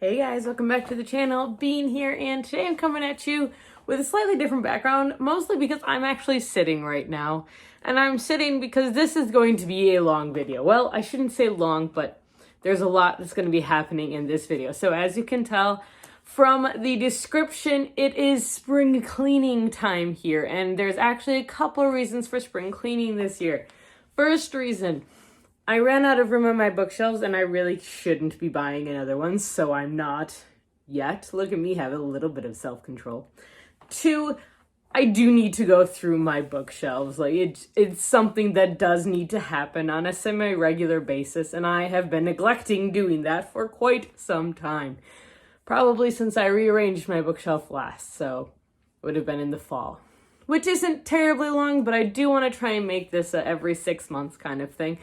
Hey guys, welcome back to the channel. Bean here, and today I'm coming at you with a slightly different background, mostly because I'm actually sitting right now. And I'm sitting because this is going to be a long video. Well, I shouldn't say long, but there's a lot that's going to be happening in this video. So as you can tell from the description, it is spring cleaning time here, and there's actually a couple of reasons for spring cleaning this year. First reason, I ran out of room on my bookshelves and I really shouldn't be buying another one, so I'm not yet. Look at me have a little bit of self-control. Two, I do need to go through my bookshelves. It's something that does need to happen on a semi-regular basis, and I have been neglecting doing that for quite some time. Probably since I rearranged my bookshelf last, so it would have been in the fall. Which isn't terribly long, but I do want to try and make this a every 6 months kind of thing.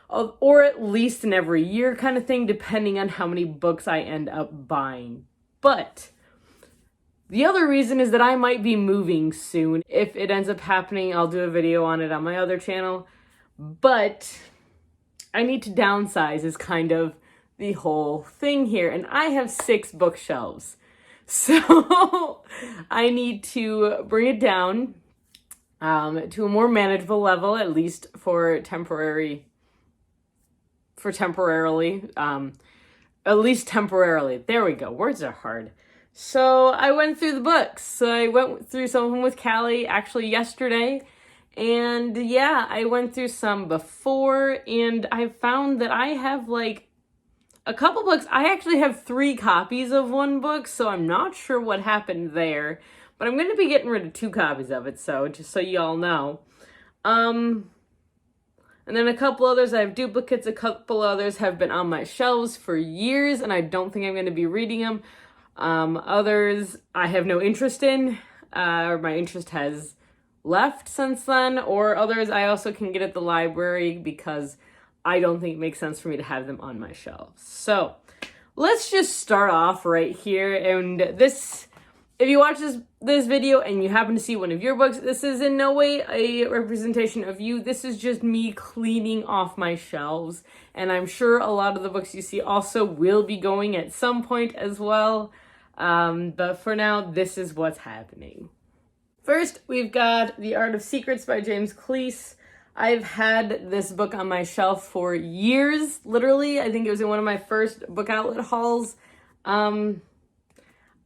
Or at least an every year kind of thing, depending on how many books I end up buying. But the other reason is that I might be moving soon. If it ends up happening, I'll do a video on it on my other channel. But I need to downsize is kind of the whole thing here. And I have 6 bookshelves. So I need to bring it down to a more manageable level, at least for temporarily, at least temporarily. There we go. Words are hard. So I went through the books. So I went through some of them with Callie actually yesterday. And yeah, I went through some before, and I found that I have like a couple books. I actually have 3 copies of one book, so I'm not sure what happened there. But I'm going to be getting rid of 2 copies of it, so just so y'all know. And then a couple others, I have duplicates. A couple others have been on my shelves for years, and I don't think I'm going to be reading them. Others I have no interest in, or my interest has left since then. Or others I also can get at the library because I don't think it makes sense for me to have them on my shelves. So let's just start off right here. And this, if you watch this video and you happen to see one of your books, this is in no way a representation of you. This is just me cleaning off my shelves. And I'm sure a lot of the books you see also will be going at some point as well. But for now, this is what's happening. First, we've got The Art of Secrets by James Cleese. I've had this book on my shelf for years, literally. I think it was in one of my first book outlet hauls.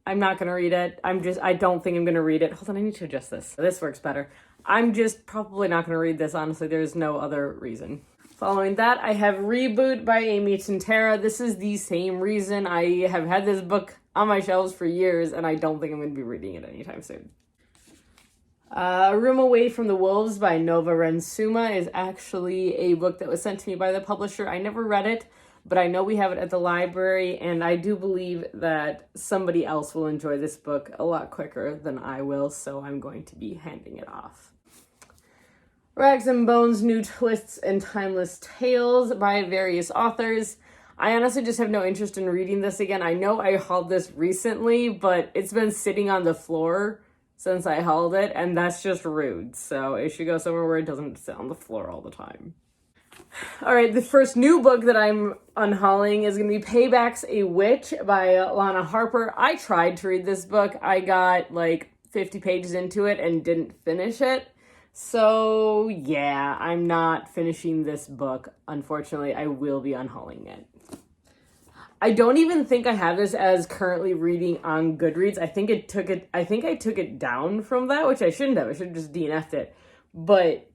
I'm not going to read it. I don't think I'm going to read it. Hold on, I need to adjust this. This works better. I'm just probably not going to read this, honestly. There's no other reason. Following that, I have Reboot by Amy Tintera. This is the same reason. I have had this book on my shelves for years, and I don't think I'm going to be reading it anytime soon. A Room Away from the Wolves by Nova Rensuma is actually a book that was sent to me by the publisher. I never read it, but I know we have it at the library, and I do believe that somebody else will enjoy this book a lot quicker than I will, so I'm going to be handing it off. Rags and Bones, New Twists and Timeless Tales by various authors. I honestly just have no interest in reading this again. I know I hauled this recently, but it's been sitting on the floor since I hauled it, and that's just rude. So it should go somewhere where it doesn't sit on the floor all the time. All right, the first new book that I'm unhauling is going to be Payback's a Witch by Lana Harper. I tried to read this book. I got like 50 pages into it and didn't finish it. So yeah, I'm not finishing this book. Unfortunately, I will be unhauling it. I don't even think I have this as currently reading on Goodreads. I think I took it down from that, which I shouldn't have. I should have just DNF'd it. But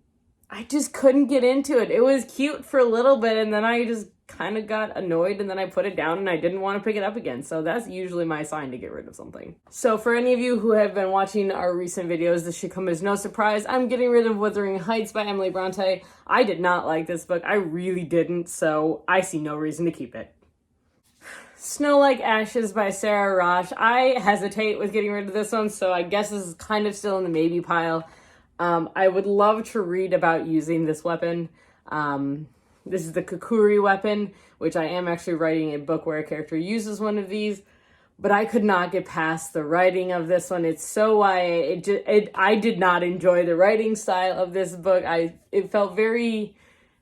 I just couldn't get into it. It was cute for a little bit, and then I just kind of got annoyed, and then I put it down, and I didn't want to pick it up again. So that's usually my sign to get rid of something. So for any of you who have been watching our recent videos, this should come as no surprise. I'm getting rid of Wuthering Heights by Emily Bronte. I did not like this book. I really didn't, so I see no reason to keep it. Snow Like Ashes by Sarah Rosh. I hesitate with getting rid of this one, so I guess this is kind of still in the maybe pile. I would love to read about using this weapon. This is the Kukuri weapon, which I am actually writing a book where a character uses one of these, but I could not get past the writing of this one. It's so I did not enjoy the writing style of this book. It felt very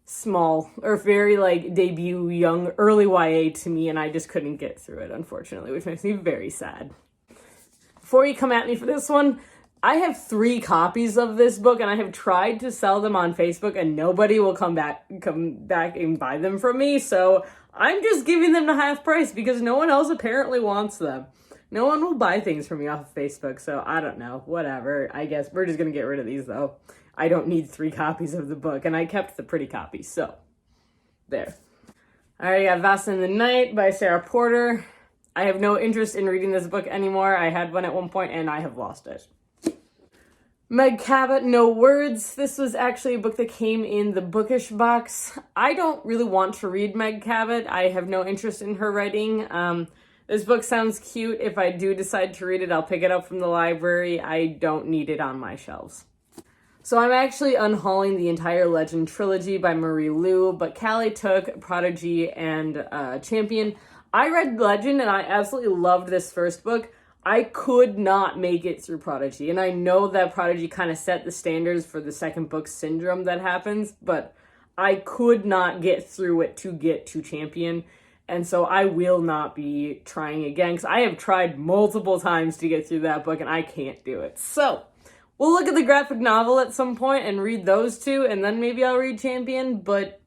small or very like debut young early YA to me, and I just couldn't get through it, unfortunately, which makes me very sad. Before you come at me for this one, I have 3 copies of this book, and I have tried to sell them on Facebook, and nobody will come back and buy them from me. So I'm just giving them to half price because no one else apparently wants them. No one will buy things from me off of Facebook, so I don't know. Whatever. I guess we're just gonna get rid of these though. I don't need 3 copies of the book, and I kept the pretty copies, so there. I already got Vast in the Night by Sarah Porter. I have no interest in reading this book anymore. I had one at one point, and I have lost it. Meg Cabot, No Words. This was actually a book that came in the bookish box. I don't really want to read Meg Cabot. I have no interest in her writing. This book sounds cute. If I do decide to read it, I'll pick it up from the library. I don't need it on my shelves. So I'm actually unhauling the entire Legend trilogy by Marie Lu, but Callie took Prodigy and Champion. I read Legend and I absolutely loved this first book. I could not make it through Prodigy, and I know that Prodigy kind of set the standards for the second book syndrome that happens, but I could not get through it to get to Champion, and so I will not be trying again, because I have tried multiple times to get through that book, and I can't do it. So we'll look at the graphic novel at some point and read those 2, and then maybe I'll read Champion, but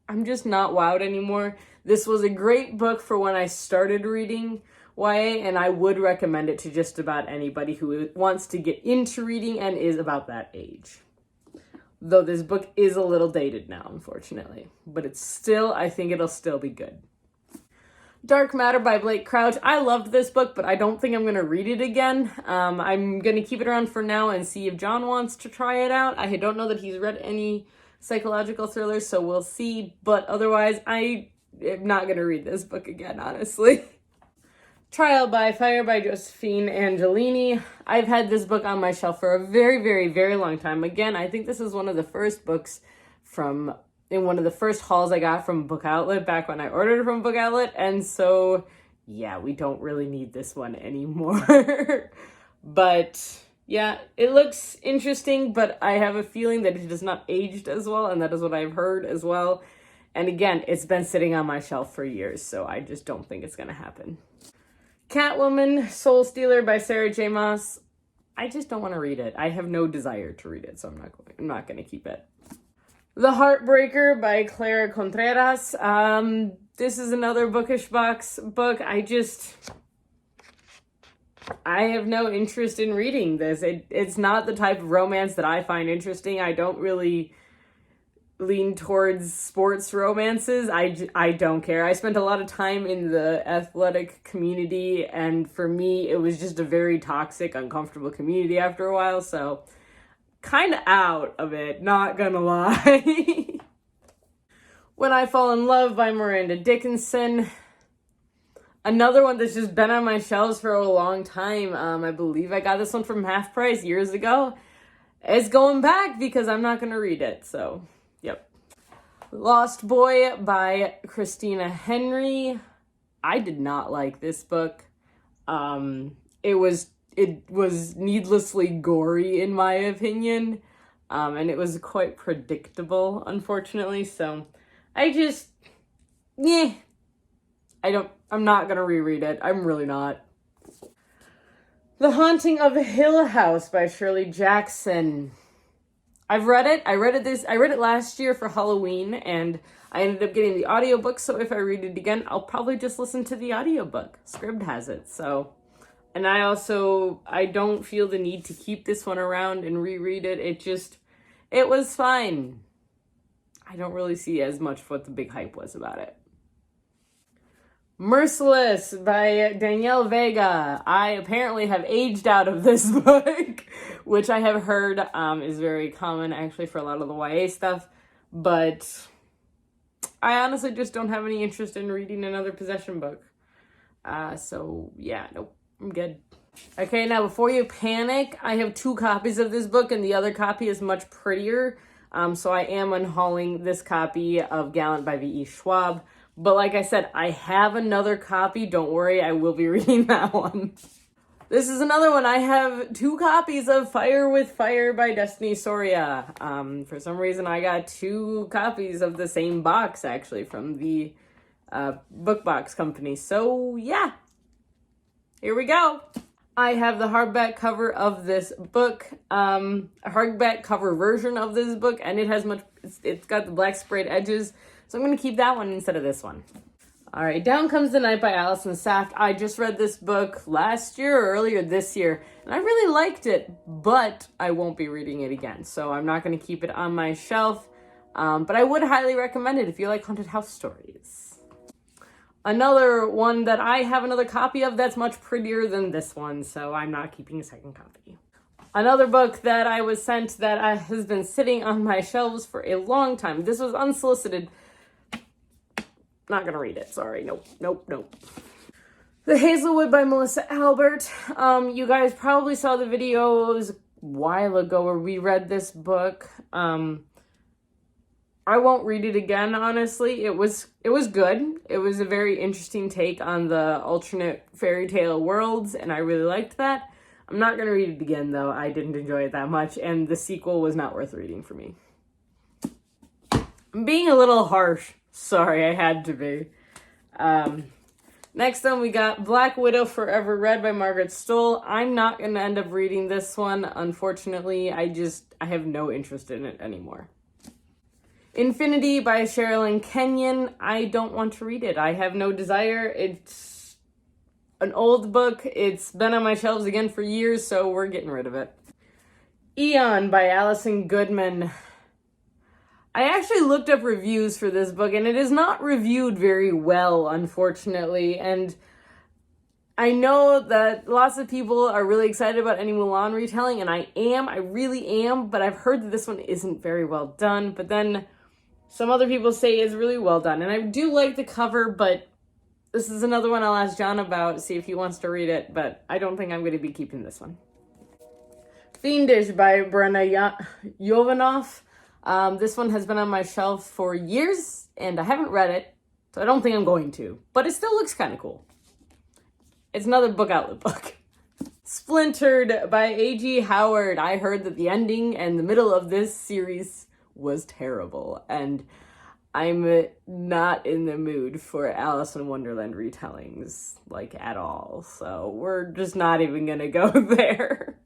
I'm just not wowed anymore. This was a great book for when I started reading YA, and I would recommend it to just about anybody who wants to get into reading and is about that age. Though this book is a little dated now, unfortunately. But it's still, I think it'll still be good. Dark Matter by Blake Crouch. I loved this book, but I don't think I'm going to read it again. I'm going to keep it around for now and see if John wants to try it out. I don't know that he's read any psychological thrillers, so we'll see. But otherwise, I am not going to read this book again, honestly. Trial by Fire by Josephine Angelini. I've had this book on my shelf for a very, very, very long time. Again, I think this is one of the first books in one of the first hauls I got from Book Outlet back when I ordered it from Book Outlet. And so, yeah, we don't really need this one anymore. But, yeah, it looks interesting, but I have a feeling that it has not aged as well, and that is what I've heard as well. And again, it's been sitting on my shelf for years, so I just don't think it's going to happen. Catwoman, Soul Stealer by Sarah J. Maas. I just don't want to read it. I have no desire to read it, so I'm not going to keep it. The Heartbreaker by Clara Contreras. This is another bookish box book. I have no interest in reading this. It's not the type of romance that I find interesting. I don't really lean towards sports romances. I don't care. I spent a lot of time in the athletic community, and for me, it was just a very toxic, uncomfortable community after a while, so kind of out of it, not gonna lie. When I Fall in Love by Miranda Dickinson. Another one that's just been on my shelves for a long time. I believe I got this one from half price years ago. It's going back because I'm not gonna read it, so yep. Lost Boy by Christina Henry. I did not like this book. It was needlessly gory in my opinion. And it was quite predictable, unfortunately. So I'm not gonna reread it. I'm really not. The Haunting of Hill House by Shirley Jackson. I've read it. I read it last year for Halloween, and I ended up getting the audiobook, so if I read it again, I'll probably just listen to the audiobook. Scribd has it, so. And I don't feel the need to keep this one around and reread it. It was fine. I don't really see as much what the big hype was about it. Merciless by Danielle Vega. I apparently have aged out of this book, which I have heard is very common actually for a lot of the YA stuff, but I honestly just don't have any interest in reading another possession book. So yeah, nope, I'm good. Okay, now before you panic, I have 2 copies of this book and the other copy is much prettier. So I am unhauling this copy of Gallant by V.E. Schwab. But like I said, I have another copy. Don't worry, I will be reading that one. This is another one. I have 2 copies of Fire with Fire by Destiny Soria. For some reason, I got 2 copies of the same box, actually, from the book box company. So, yeah. Here we go. I have the hardback cover of this book, a hardback cover version of this book, and it's got the black sprayed edges, so I'm going to keep that one instead of this one. All right, Down Comes the Night by Allison Saft. I just read this book last year or earlier this year, and I really liked it, but I won't be reading it again, so I'm not going to keep it on my shelf, but I would highly recommend it if you like haunted house stories. Another one that I have another copy of that's much prettier than this one, so I'm not keeping a second copy. Another book that I was sent that has been sitting on my shelves for a long time. This was unsolicited. Not gonna read it, sorry. Nope. The Hazelwood by Melissa Albert. You guys probably saw the videos a while ago where we read this book. I won't read it again, honestly. It was good. It was a very interesting take on the alternate fairy tale worlds, and I really liked that. I'm not going to read it again, though. I didn't enjoy it that much, and the sequel was not worth reading for me. I'm being a little harsh. Sorry, I had to be. Next one, we got Black Widow Forever Read by Margaret Stoll. I'm not going to end up reading this one, unfortunately. I have no interest in it anymore. Infinity by Sherilyn Kenyon. I don't want to read it. I have no desire. It's an old book. It's been on my shelves again for years, so we're getting rid of it. Eon by Allison Goodman. I actually looked up reviews for this book, and it is not reviewed very well, unfortunately, and I know that lots of people are really excited about any Mulan retelling, and I really am, but I've heard that this one isn't very well done, but then some other people say it's really well done, and I do like the cover, but this is another one I'll ask John about, see if he wants to read it, but I don't think I'm going to be keeping this one. Fiendish by Brenna Jovanoff. This one has been on my shelf for years, and I haven't read it, so I don't think I'm going to, but it still looks kind of cool. It's another book outlet book. Splintered by A.G. Howard. I heard that the ending and the middle of this series was terrible, and I'm not in the mood for Alice in Wonderland retellings, like, at all, so we're just not even gonna go there.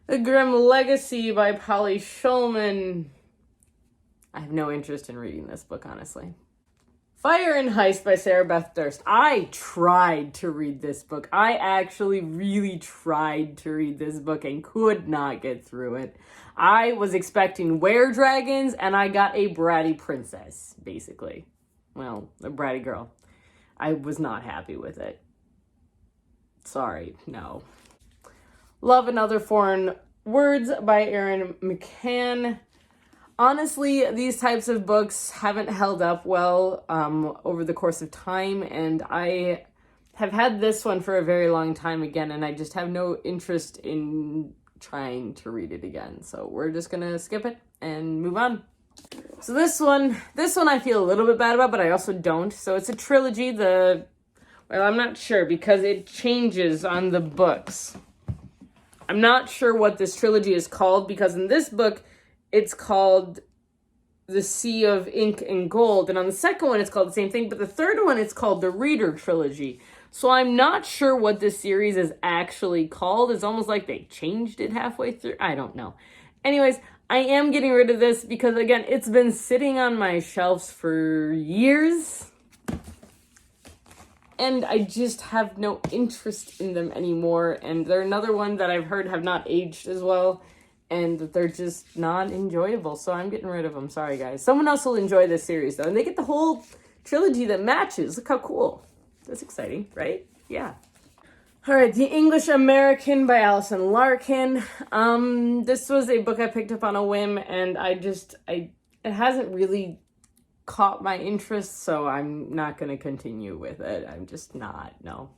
The Grim Legacy by Polly Shulman. I have no interest in reading this book, honestly. Fire and Heist by Sarah Beth Durst. I tried to read this book. I actually really tried to read this book and could not get through it. I was expecting were-dragons, and I got a bratty princess, basically. Well, a bratty girl. I was not happy with it. Sorry, no. Love and Other Foreign Words by Erin McCann. Honestly, these types of books haven't held up well over the course of time, and I have had this one for a very long time again, and I just have no interest in trying to read it again. So we're just gonna skip it and move on. So this one I feel a little bit bad about, but I also don't. So it's a trilogy. Well, I'm not sure because it changes on the books. I'm not sure what this trilogy is called because in this book, it's called The Sea of Ink and Gold. And on the second one, it's called the same thing. But the third one, it's called the Reader Trilogy. So I'm not sure what this series is actually called. It's almost like they changed it halfway through. I don't know. Anyways, I am getting rid of this because, again, it's been sitting on my shelves for years. And I just have no interest in them anymore. And they're another one that I've heard have not aged as well. And they're just not enjoyable, so I'm getting rid of them. Sorry, guys. Someone else will enjoy this series, though. And they get the whole trilogy that matches. Look how cool. That's exciting, right? Yeah. All right, The English American by Allison Larkin. This was a book I picked up on a whim, and it hasn't really caught my interest, so I'm not going to continue with it. I'm just not, no.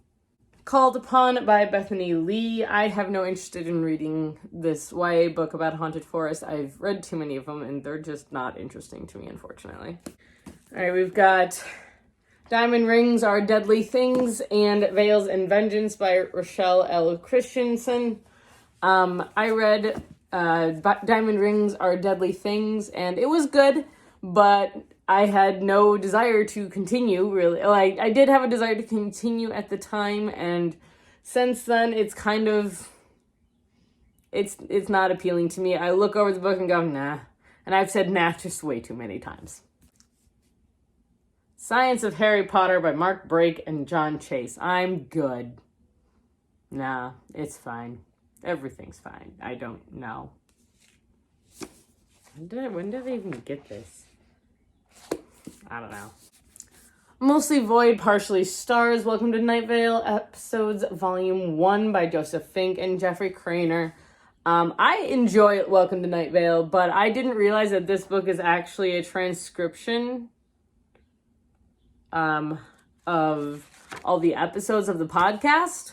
Called Upon by Bethany Lee. I have no interest in reading this YA book about haunted forest. I've read too many of them, and they're just not interesting to me, unfortunately. All right, we've got Diamond Rings Are Deadly Things and Veils and Vengeance by Rochelle L. Christensen. I read Diamond Rings Are Deadly Things, and it was good, but I had no desire to continue, really. Like, I did have a desire to continue at the time, and since then, it's kind of... It's not appealing to me. I look over the book and go, nah. And I've said nah just way too many times. Science of Harry Potter by Mark Brake and John Chase. I'm good. Nah, it's fine. Everything's fine. I don't know. When did I even get this? I don't know. Mostly Void, Partially Stars. Welcome to Night Vale, Episodes Volume 1 by Joseph Fink and Jeffrey Craner. I enjoy Welcome to Night Vale, but I didn't realize that this book is actually a transcription of all the episodes of the podcast.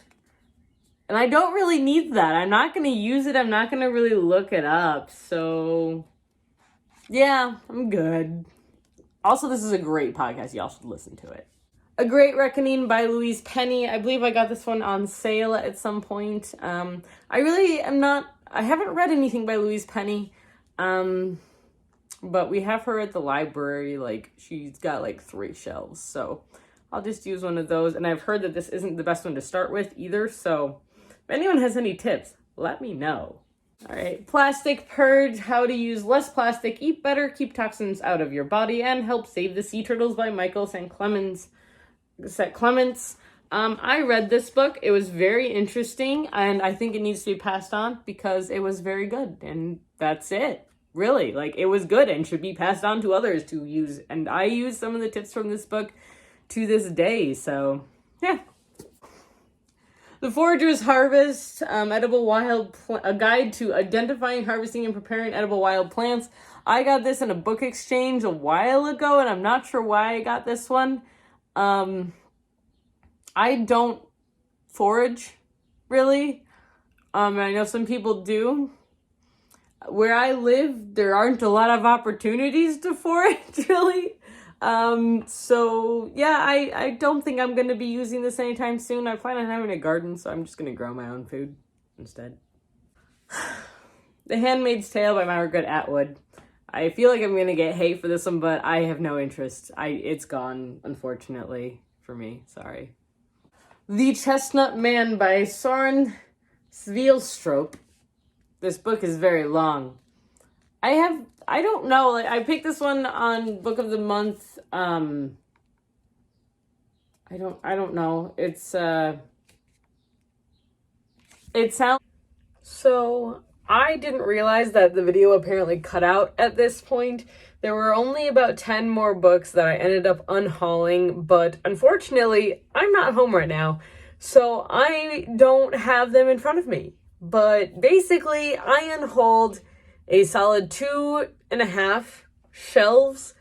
And I don't really need that. I'm not going to use it. I'm not going to really look it up. So, yeah, I'm good. Also, this is a great podcast. Y'all should listen to it. A Great Reckoning by Louise Penny. I believe I got this one on sale at some point. I haven't read anything by Louise Penny. But we have her at the library. Like, she's got like 3 shelves. So I'll just use one of those. And I've heard that this isn't the best one to start with either. So if anyone has any tips, let me know. All right, Plastic Purge, How to Use Less Plastic, Eat Better, Keep Toxins Out of Your Body, and Help Save the Sea Turtles by Michael St. Clements. I read this book. It was very interesting, and I think it needs to be passed on because it was very good, and that's it. Really, like, it was good and should be passed on to others to use, and I use some of the tips from this book to this day, so, yeah. The Forager's Harvest, Edible Wild, a guide to identifying, harvesting, and preparing edible wild plants. I got this in a book exchange a while ago, and I'm not sure why I got this one. I don't forage, really. I know some people do. Where I live, there aren't a lot of opportunities to forage, really. So yeah, I don't think I'm going to be using this anytime soon. I plan on having a garden, so I'm just going to grow my own food instead. The Handmaid's Tale by Margaret Atwood. I feel like I'm going to get hate for this one, but I have no interest. It's gone, unfortunately, for me. Sorry. The Chestnut Man by Soren Svielstrup. This book is very long. I don't know, like, I picked this one on Book of the Month. I don't know. It sounds... So, I didn't realize that the video apparently cut out at this point. There were only about 10 more books that I ended up unhauling, but unfortunately, I'm not home right now, so I don't have them in front of me. But basically, I unhauled a solid 2.5 shelves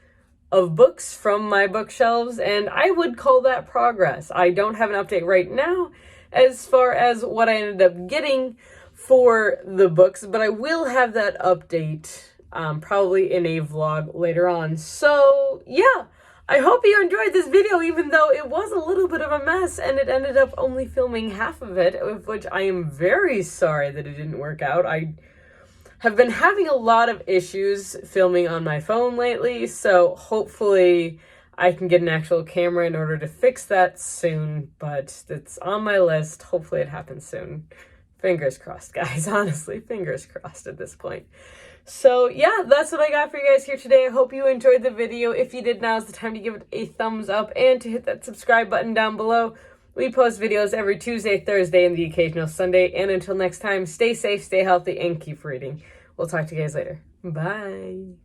of books from my bookshelves, and I would call that progress. I don't have an update right now as far as what I ended up getting for the books, but I will have that update probably in a vlog later on. So yeah, I hope you enjoyed this video, even though it was a little bit of a mess and it ended up only filming half of it, of which I am very sorry that it didn't work out. I have been having a lot of issues filming on my phone lately, so hopefully I can get an actual camera in order to fix that soon, but it's on my list. Hopefully it happens soon. Fingers crossed, guys. Honestly, fingers crossed at this point. So yeah, that's what I got for you guys here today. I hope you enjoyed the video. If you did, now's the time to give it a thumbs up and to hit that subscribe button down below. We post videos every Tuesday, Thursday, and the occasional Sunday. And until next time, stay safe, stay healthy, and keep reading. We'll talk to you guys later. Bye.